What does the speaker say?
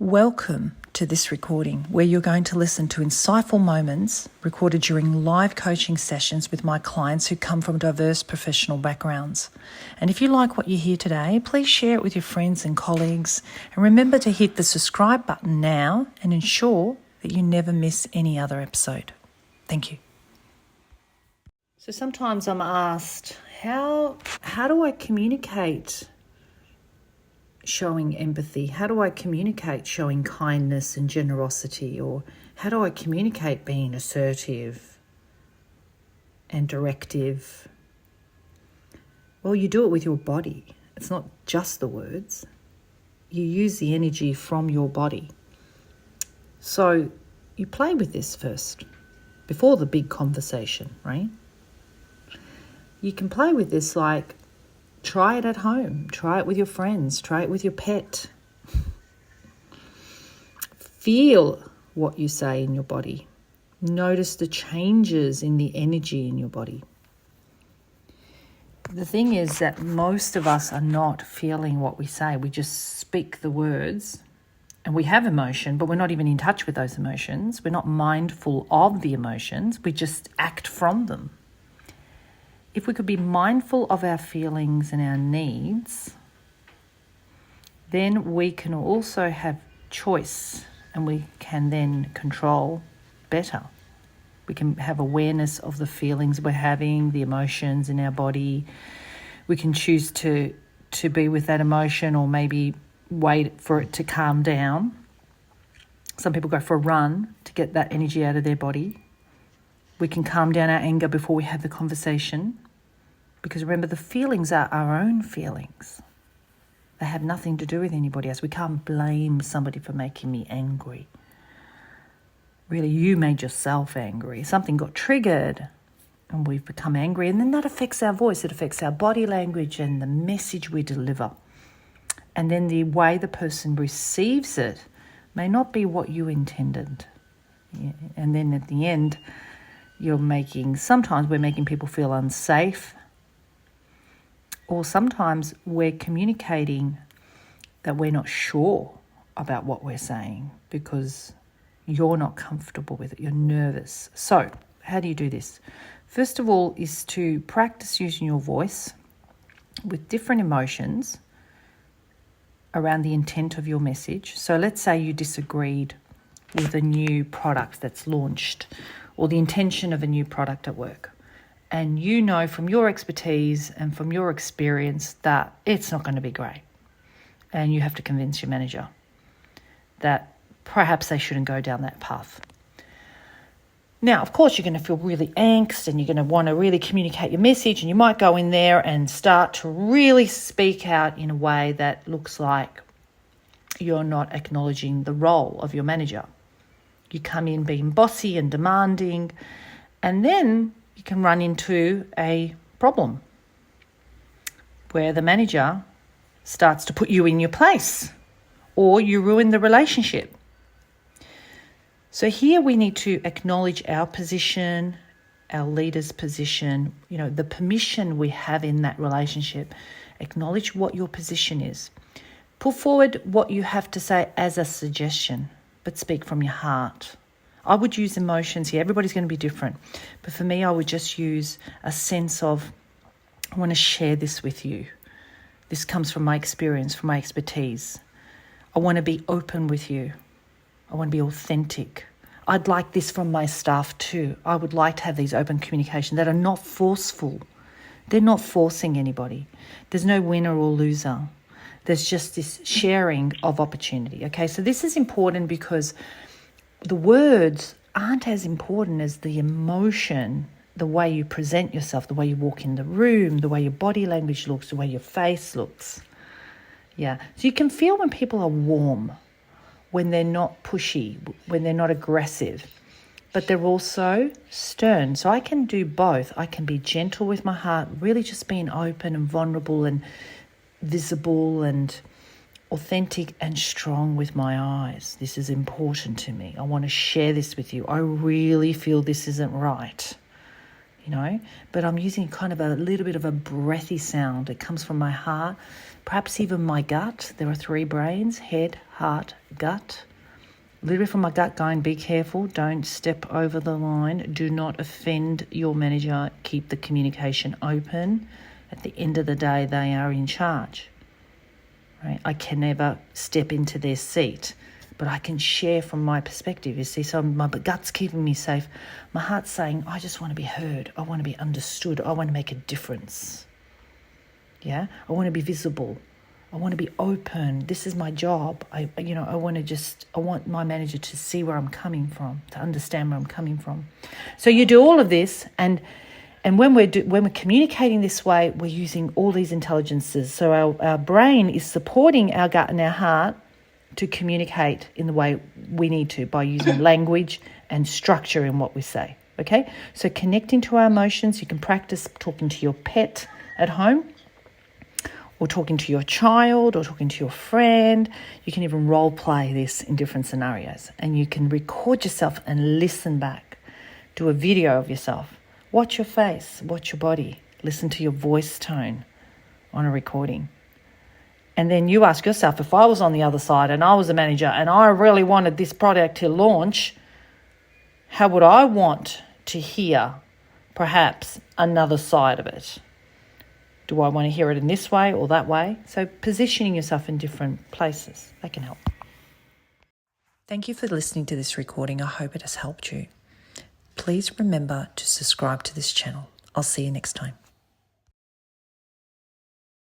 Welcome to this recording where you're going to listen to insightful moments recorded during live coaching sessions with my clients who come from diverse professional backgrounds. And if you like what you hear today, please share it with your friends and colleagues. And remember to hit the subscribe button now and ensure that you never miss any other episode. Thank you. So sometimes I'm asked, how do I communicate showing empathy? How do I communicate showing kindness and generosity? Or how do I communicate being assertive and directive? Well, you do it with your body. It's not just the words. You use the energy from your body. So you play with this first, before the big conversation, right? You can play with this like, try it at home. Try it with your friends. Try it with your pet. Feel what you say in your body. Notice the changes in the energy in your body. The thing is that most of us are not feeling what we say. We just speak the words and we have emotion, but we're not even in touch with those emotions. We're not mindful of the emotions. We just act from them. If we could be mindful of our feelings and our needs, then we can also have choice and we can then control better. We can have awareness of the feelings we're having, the emotions in our body. We can choose to be with that emotion or maybe wait for it to calm down. Some people go for a run to get that energy out of their body. We can calm down our anger before we have the conversation. Because remember, the feelings are our own feelings. They have nothing to do with anybody else. We can't blame somebody for making me angry. Really, you made yourself angry. Something got triggered and we've become angry. And then that affects our voice. It affects our body language and the message we deliver. And then the way the person receives it may not be what you intended. Yeah. And then at the end, sometimes we're making people feel unsafe. Or sometimes we're communicating that we're not sure about what we're saying because you're not comfortable with it. You're nervous. So how do you do this? First of all is to practice using your voice with different emotions around the intent of your message. So let's say you disagreed with a new product that's launched or the intention of a new product at work. And you know from your expertise and from your experience that it's not going to be great. And you have to convince your manager that perhaps they shouldn't go down that path. Now, of course, you're going to feel really angst and you're going to want to really communicate your message, and you might go in there and start to really speak out in a way that looks like you're not acknowledging the role of your manager. You come in being bossy and demanding, and then you can run into a problem where the manager starts to put you in your place or you ruin the relationship. So here we need to acknowledge our position, our leader's position, the permission we have in that relationship. Acknowledge what your position is. Put forward what you have to say as a suggestion, but speak from your heart. I would use emotions here. Everybody's going to be different. But for me, I would just use a sense of, I want to share this with you. This comes from my experience, from my expertise. I want to be open with you. I want to be authentic. I'd like this from my staff too. I would like to have these open communications that are not forceful. They're not forcing anybody. There's no winner or loser. There's just this sharing of opportunity. Okay, so this is important because the words aren't as important as the emotion, the way you present yourself, the way you walk in the room, the way your body language looks, the way your face looks. Yeah, so you can feel when people are warm, when they're not pushy, when they're not aggressive, but they're also stern. So I can do both. I can be gentle with my heart, really just being open and vulnerable and visible and authentic and strong with my eyes. This is important to me. I want to share this with you. I really feel this isn't right. but I'm using kind of a little bit of a breathy sound. It comes from my heart, perhaps even my gut. There are 3 brains: head, heart, gut. A little bit from my gut going, be careful, don't step over the line, do not offend your manager, keep the communication open. At the end of the day, they are in charge. Right? I can never step into their seat, but I can share from my perspective, you see. So my gut's keeping me safe. My heart's saying, I just want to be heard. I want to be understood. I want to make a difference. Yeah? I want to be visible. I want to be open. This is my job. I want my manager to see where I'm coming from, to understand where I'm coming from. So you do all of this, and when we're communicating this way, we're using all these intelligences. So our brain is supporting our gut and our heart to communicate in the way we need to by using language and structure in what we say. Okay? So connecting to our emotions, you can practice talking to your pet at home, or talking to your child, or talking to your friend. You can even role play this in different scenarios. And you can record yourself and listen back. Do a video of yourself. Watch your face, watch your body. Listen to your voice tone on a recording. And then you ask yourself, if I was on the other side and I was a manager and I really wanted this product to launch, how would I want to hear perhaps another side of it? Do I want to hear it in this way or that way? So positioning yourself in different places, that can help. Thank you for listening to this recording. I hope it has helped you. Please remember to subscribe to this channel. I'll see you next time.